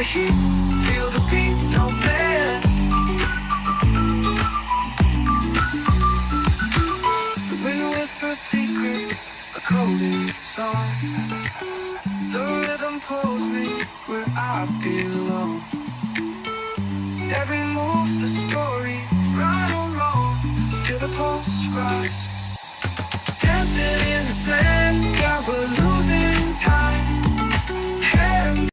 heat, feel the beat, no bend. The wind whispers secrets, a coded song. The rhythm pulls me where I belong. Every move's the story, right or wrong. Feel the pulse rise.